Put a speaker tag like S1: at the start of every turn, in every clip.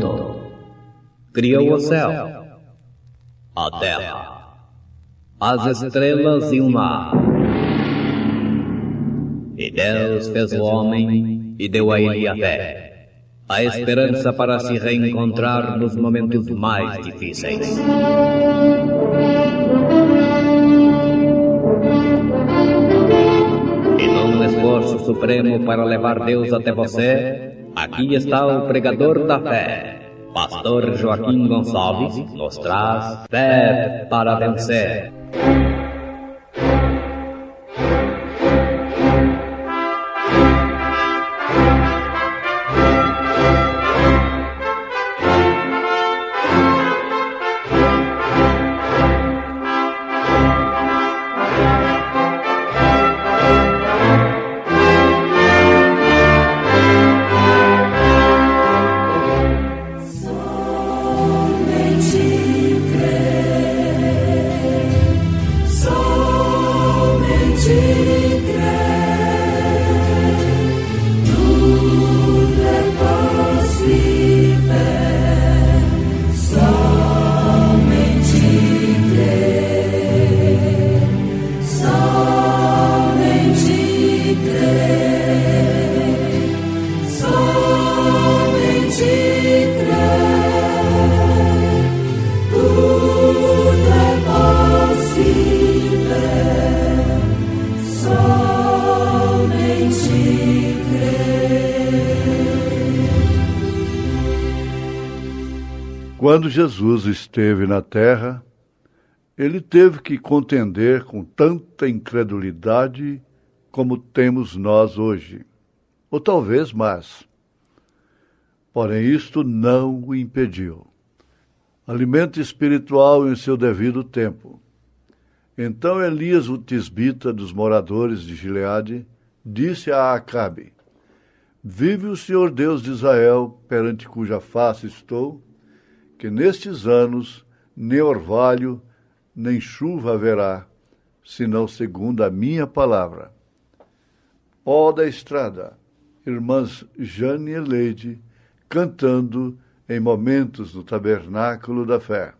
S1: trono. Criou o céu, a terra, as estrelas e o mar. E Deus fez o homem e deu a ele a fé, a esperança para se reencontrar nos momentos mais difíceis. E num esforço supremo para levar Deus até você, aqui está o pregador da fé, Pastor Joaquim Gonçalves, nos traz fé para vencer.
S2: Quando Jesus esteve na terra, ele teve que contender com tanta incredulidade como temos nós hoje, ou talvez mais. Porém, isto não o impediu. Alimento espiritual em seu devido tempo. Então Elias, o tisbita dos moradores de Gileade, disse a Acabe: Vive o Senhor Deus de Israel, perante cuja face estou, que nestes anos nem orvalho, nem chuva haverá, senão segundo a minha palavra. Ó da estrada, irmãs Jane e Leide, cantando em momentos no tabernáculo da fé.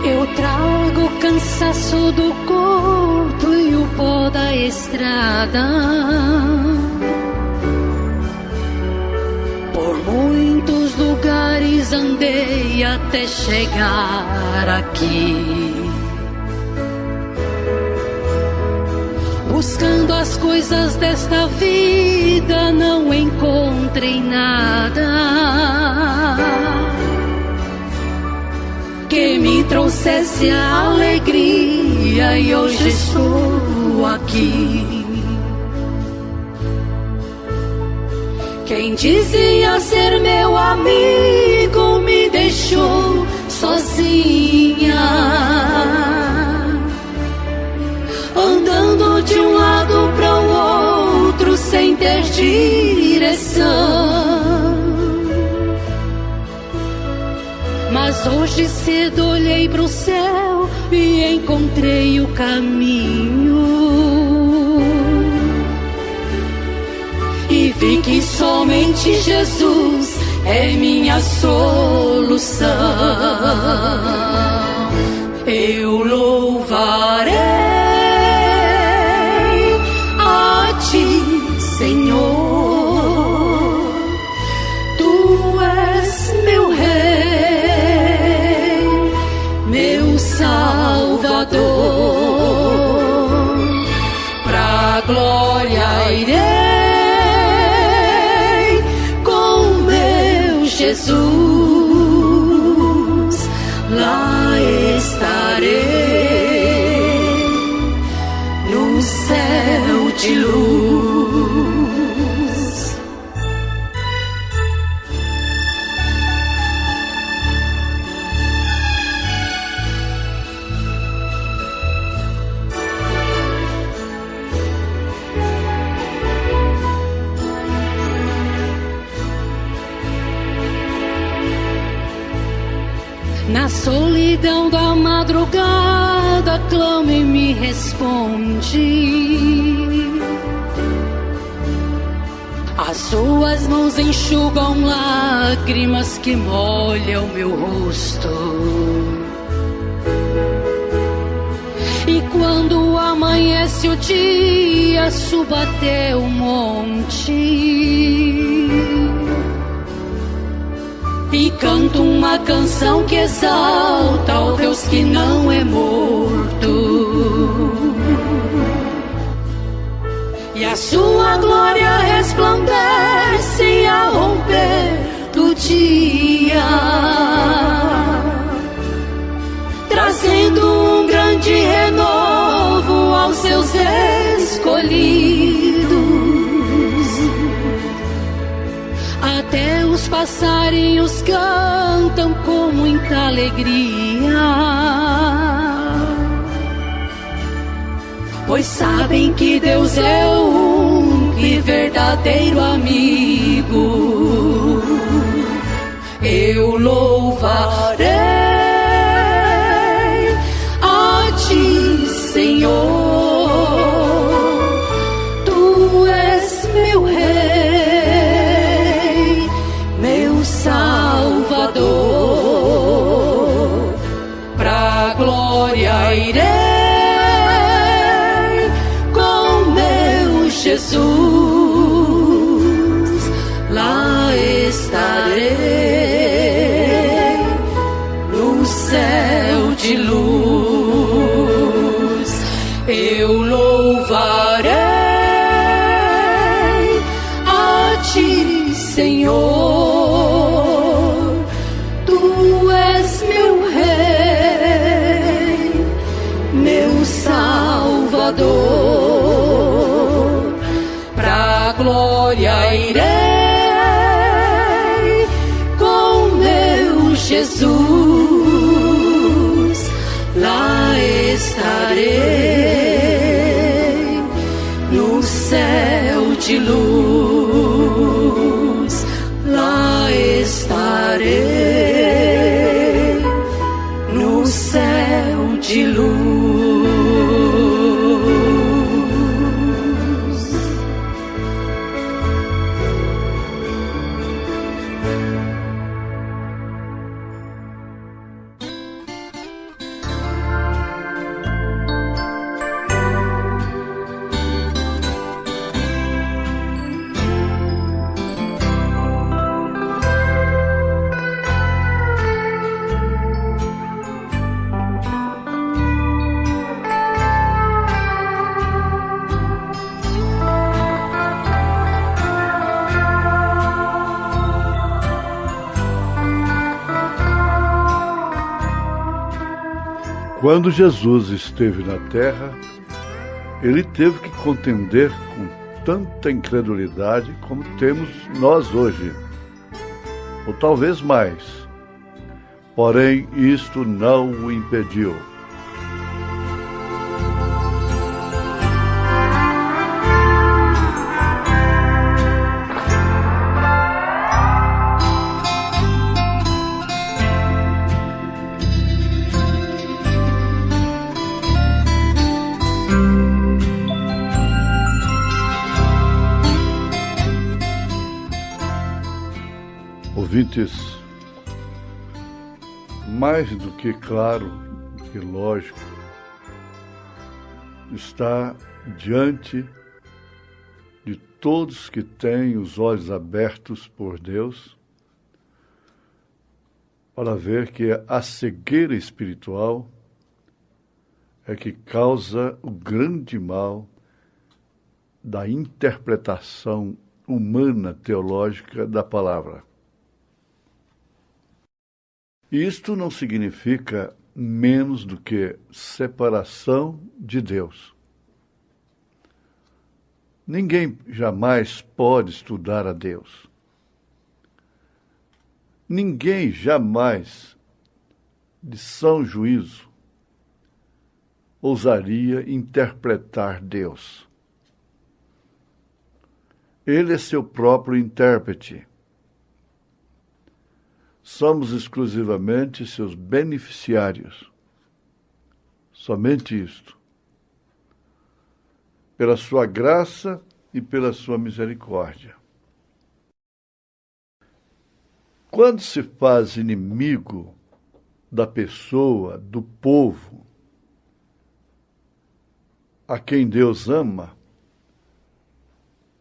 S3: Eu trago o cansaço do corpo e o pó da estrada. Por muitos lugares andei até chegar aqui, buscando as coisas desta vida, não encontrei nada que me trouxesse a alegria, e hoje estou aqui. Quem dizia ser meu amigo me deixou sozinha, andando de um lado para o outro sem ter direção. Mas hoje cedo olhei para o céu e encontrei o caminho, e vi que somente Jesus é minha solução. Eu louvarei a Ti, Senhor, Tu és meu Rei, meu Salvador. Pra glória irei com meu Jesus, lá estarei no céu de luz. Na solidão da madrugada clama e me responde. As suas mãos enxugam lágrimas que molham meu rosto. E quando amanhece o dia, subo até o monte e canto uma canção que exalta ao Deus que não é morto. E a sua glória resplandece ao romper do dia, trazendo um grande renovo aos seus escolhidos. Até os passarinhos cantam com muita alegria, pois sabem que Deus é o único e verdadeiro amigo. Eu louvarei a Ti, Senhor. Tu és meu Rei, meu Salvador. Pra glória irei Jesus, lá estarei no céu de luz. Eu louvarei a Ti, Senhor. Tu és meu Rei, meu Salvador. Glória irei com meu Jesus, lá estarei no céu de luz, lá estarei no céu de luz.
S2: Quando Jesus esteve na terra, ele teve que contender com tanta incredulidade como temos nós hoje, ou talvez mais. Porém, isto não o impediu. Ouvintes, mais do que claro e lógico, está diante de todos que têm os olhos abertos por Deus para ver que a cegueira espiritual é que causa o grande mal da interpretação humana teológica da palavra. Isto não significa menos do que separação de Deus. Ninguém jamais pode estudar a Deus. Ninguém jamais, de são juízo, ousaria interpretar Deus. Ele é seu próprio intérprete. somos exclusivamente seus beneficiários. Somente isto. Pela sua graça e pela sua misericórdia. Quando se faz inimigo da pessoa, do povo, a quem Deus ama,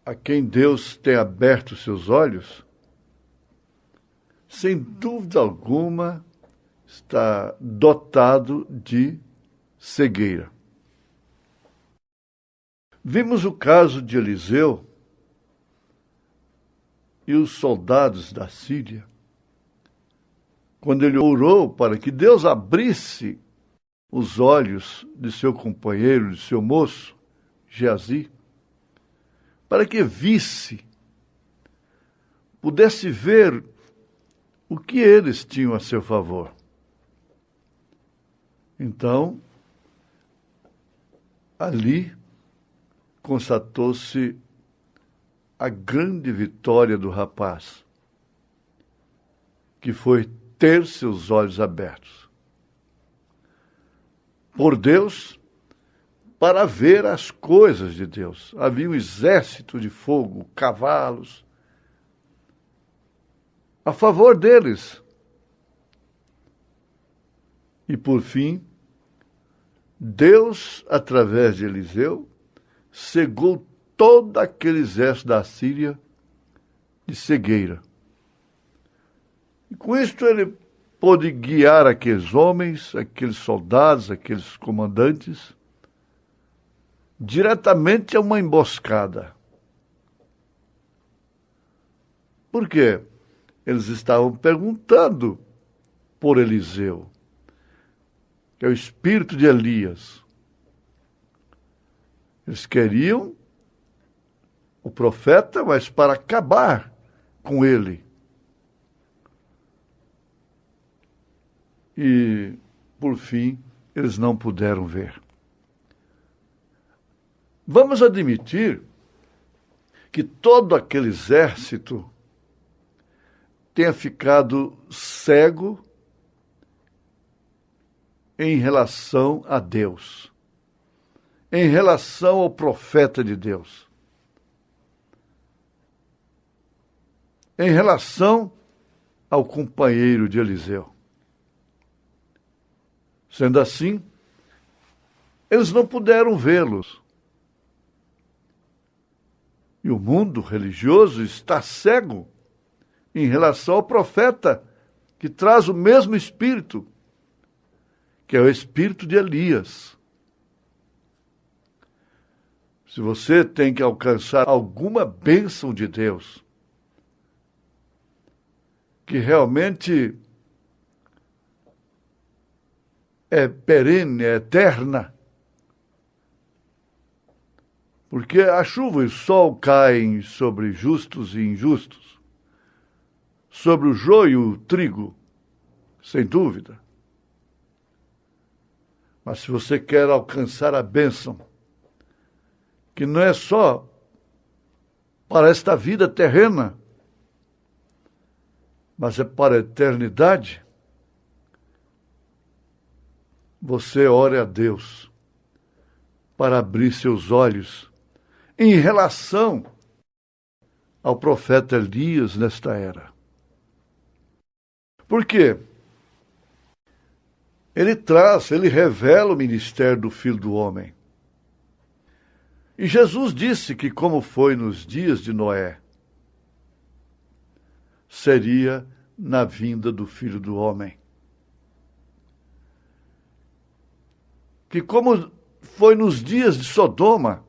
S2: a quem Deus tem aberto seus olhos, sem dúvida alguma está dotado de cegueira. Vimos o caso de Eliseu e os soldados da Síria, quando ele orou para que Deus abrisse os olhos de seu companheiro, de seu moço, Geazi, para que visse, pudesse ver o que eles tinham a seu favor. Então, ali constatou-se a grande vitória do rapaz, que foi ter seus olhos abertos por Deus para ver as coisas de Deus. Havia um exército de fogo, cavalos, a favor deles. E, por fim, Deus, através de Eliseu, cegou todo aquele exército da Síria de cegueira. E com isto ele pôde guiar aqueles homens, aqueles soldados, aqueles comandantes, diretamente a uma emboscada. Por quê? Eles estavam perguntando por Eliseu, que é o espírito de Elias. Eles queriam o profeta, mas para acabar com ele. E, por fim, eles não puderam ver. Vamos admitir que todo aquele exército tenha ficado cego em relação a Deus, em relação ao profeta de Deus, em relação ao companheiro de Eliseu. Sendo assim, eles não puderam vê-los. E o mundo religioso está cego em relação ao profeta, que traz o mesmo espírito, que é o espírito de Elias. Se você tem que alcançar alguma bênção de Deus, que realmente é perene, é eterna, porque a chuva e o sol caem sobre justos e injustos, sobre o joio e o trigo, sem dúvida. Mas se você quer alcançar a bênção, que não é só para esta vida terrena, mas é para a eternidade, você ore a Deus para abrir seus olhos em relação ao profeta Elias nesta era. Por quê? Ele revela o ministério do Filho do Homem. E Jesus disse que, como foi nos dias de Noé, seria na vinda do Filho do Homem. Que, como foi nos dias de Sodoma,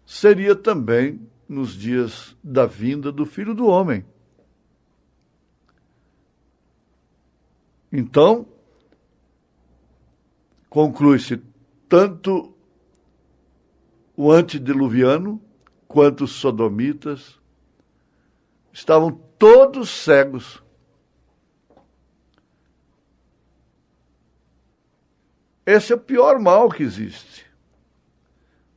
S2: seria também nos dias da vinda do Filho do Homem. Então, conclui-se tanto o antediluviano quanto os sodomitas estavam todos cegos. Esse é o pior mal que existe.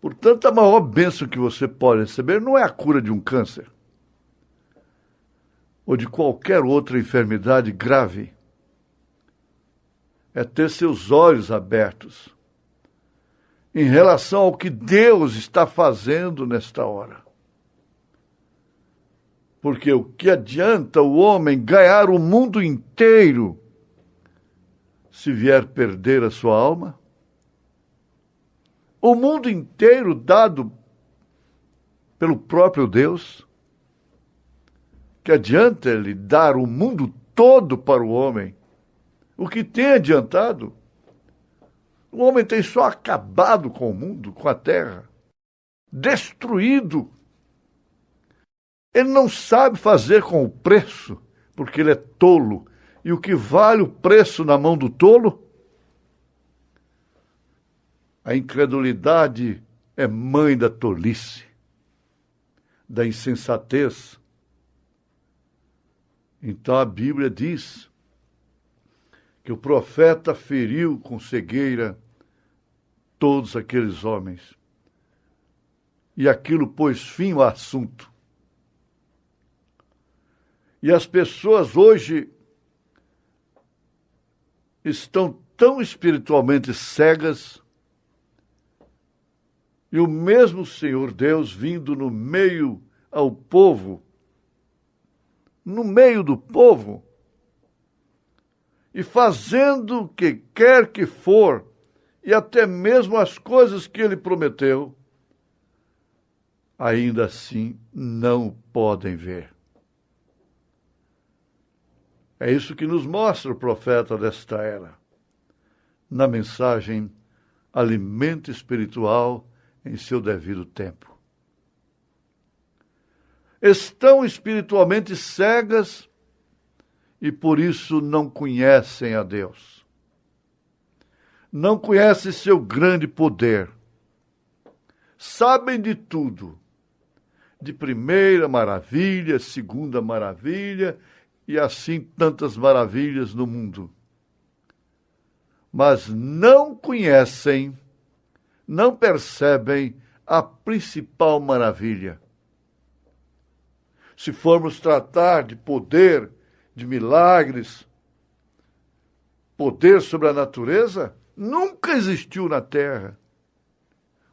S2: Portanto, a maior bênção que você pode receber não é a cura de um câncer. ou de qualquer outra enfermidade grave, é ter seus olhos abertos em relação ao que Deus está fazendo nesta hora. Porque o que adianta o homem ganhar o mundo inteiro se vier perder a sua alma? O mundo inteiro dado pelo próprio Deus? Que adianta ele dar o mundo todo para o homem? O que tem adiantado? O homem tem só acabado com o mundo, com a terra, destruído. Ele não sabe fazer com o preço, porque ele é tolo. E o que vale o preço na mão do tolo? A incredulidade é mãe da tolice, da insensatez. Então a Bíblia diz que o profeta feriu com cegueira todos aqueles homens. E aquilo pôs fim ao assunto. E as pessoas hoje estão tão espiritualmente cegas, e o mesmo Senhor Deus vindo no meio ao povo, no meio do povo, e fazendo o que quer que for, e até mesmo as coisas que ele prometeu, ainda assim não podem ver. É isso que nos mostra o profeta desta era, na mensagem Alimento Espiritual em seu devido tempo. Estão espiritualmente cegas e por isso não conhecem a Deus. Não conhecem seu grande poder. Sabem de tudo, de primeira maravilha, segunda maravilha, e assim tantas maravilhas no mundo. Mas não conhecem, não percebem a principal maravilha. Se formos tratar de poder, de milagres, poder sobre a natureza, nunca existiu na Terra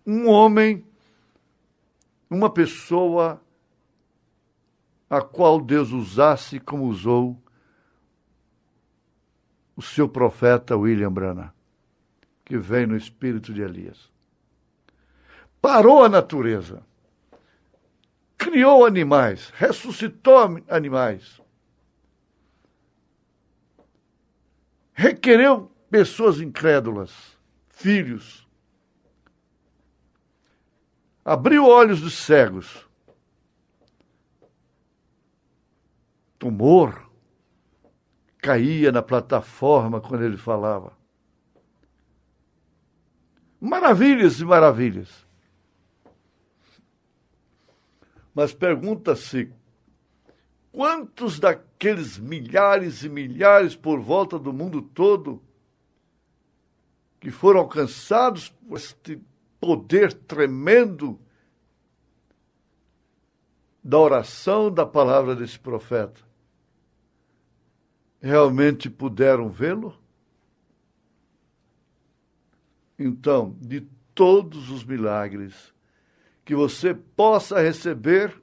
S2: um homem, uma pessoa a qual Deus usasse como usou o seu profeta William Branham, que vem no espírito de Elias. Parou a natureza, criou animais, ressuscitou animais, requereu pessoas incrédulas, filhos, abriu olhos dos cegos, tumor caía na plataforma quando ele falava. Maravilhas e maravilhas. Mas pergunta-se, quantos daqueles milhares e milhares por volta do mundo todo que foram alcançados por este poder tremendo da oração, da palavra desse profeta, realmente puderam vê-lo? Então, de todos os milagres que você possa receber,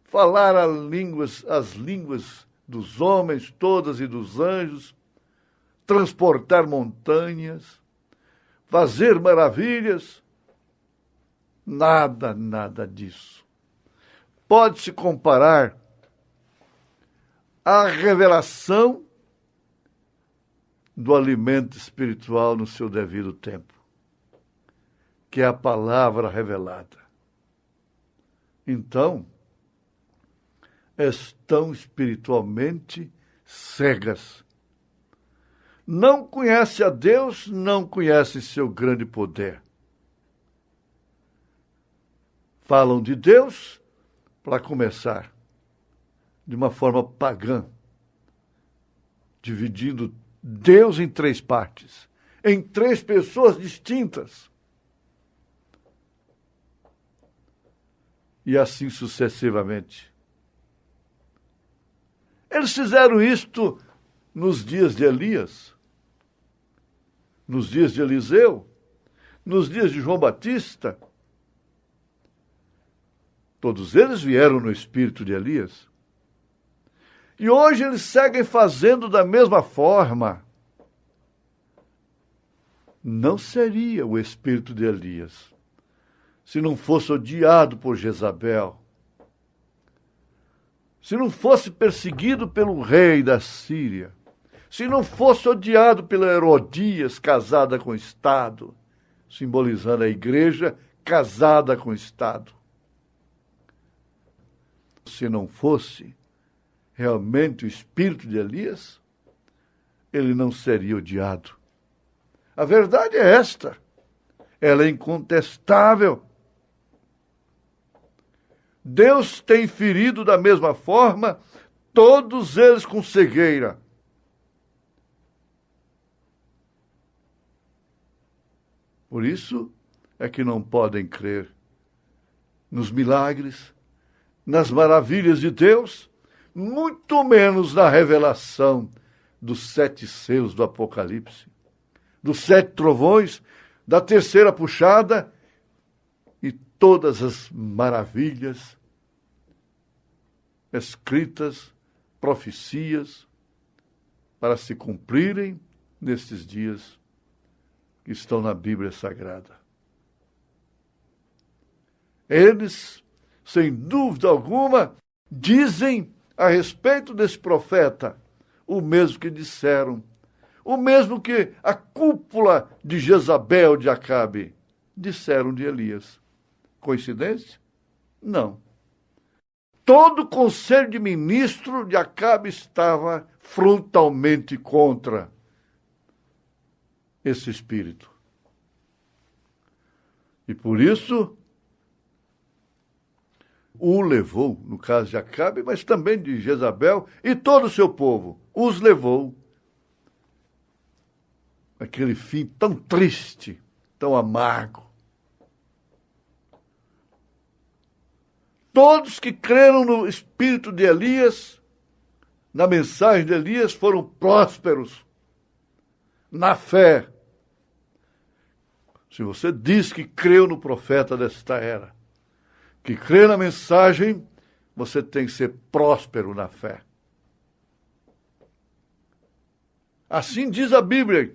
S2: falar as línguas dos homens todas e dos anjos, transportar montanhas, fazer maravilhas, nada disso pode se comparar à revelação do alimento espiritual no seu devido tempo, que é a palavra revelada. Então, estão espiritualmente cegas. Não conhece a Deus, não conhece seu grande poder. Falam de Deus, para começar, de uma forma pagã, dividindo Deus em três partes, em três pessoas distintas. E assim sucessivamente. Eles fizeram isto nos dias de Elias, nos dias de Eliseu, nos dias de João Batista. Todos eles vieram no espírito de Elias. E hoje eles seguem fazendo da mesma forma. Não seria o espírito de Elias se não fosse odiado por Jezabel, se não fosse perseguido pelo rei da Síria, se não fosse odiado pela Herodias, casada com o Estado, simbolizando a igreja casada com o Estado. Se não fosse realmente o espírito de Elias, ele não seria odiado. A verdade é esta, ela é incontestável. Deus tem ferido da mesma forma todos eles com cegueira. Por isso é que não podem crer nos milagres, nas maravilhas de Deus, muito menos na revelação dos 7 selos do Apocalipse, dos 7 trovões, da terceira puxada e todas as maravilhas escritas, profecias, para se cumprirem nestes dias que estão na Bíblia Sagrada. Eles, sem dúvida alguma, dizem a respeito desse profeta o mesmo que disseram, o mesmo que a cúpula de Jezabel de Acabe disseram de Elias. Coincidência? Não. Todo o conselho de ministro de Acabe estava frontalmente contra esse espírito. E por isso o levou, no caso de Acabe, mas também de Jezabel e todo o seu povo, os levou aquele fim tão triste, tão amargo. Todos que creram no espírito de Elias, na mensagem de Elias, foram prósperos na fé. Se você diz que creu no profeta desta era, que crê na mensagem, você tem que ser próspero na fé. Assim diz a Bíblia.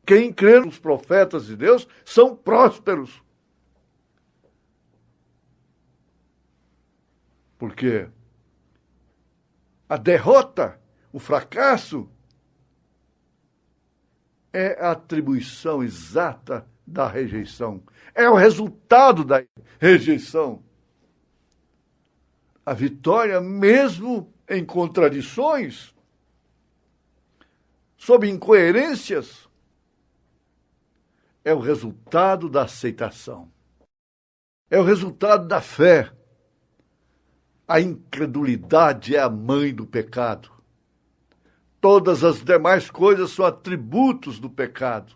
S2: Quem crê nos profetas de Deus são prósperos. Porque a derrota, o fracasso, é a atribuição exata da rejeição. É o resultado da rejeição. A vitória, mesmo em contradições, sob incoerências, é o resultado da aceitação. É o resultado da fé. A incredulidade é a mãe do pecado. Todas as demais coisas são atributos do pecado.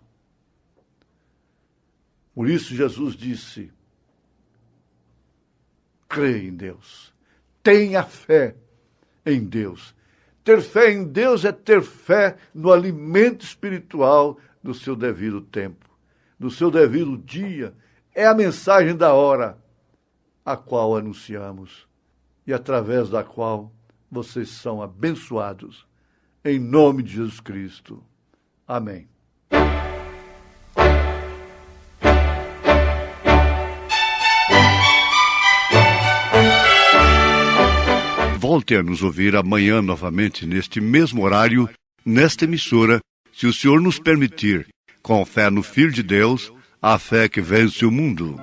S2: Por isso Jesus disse: crê em Deus, tenha fé em Deus. Ter fé em Deus é ter fé no alimento espiritual do seu devido tempo, do seu devido dia. É a mensagem da hora, a qual anunciamos e através da qual vocês são abençoados. Em nome de Jesus Cristo. Amém. Volte a nos ouvir amanhã novamente, neste mesmo horário, nesta emissora, se o Senhor nos permitir, com fé no Filho de Deus, a fé que vence o mundo.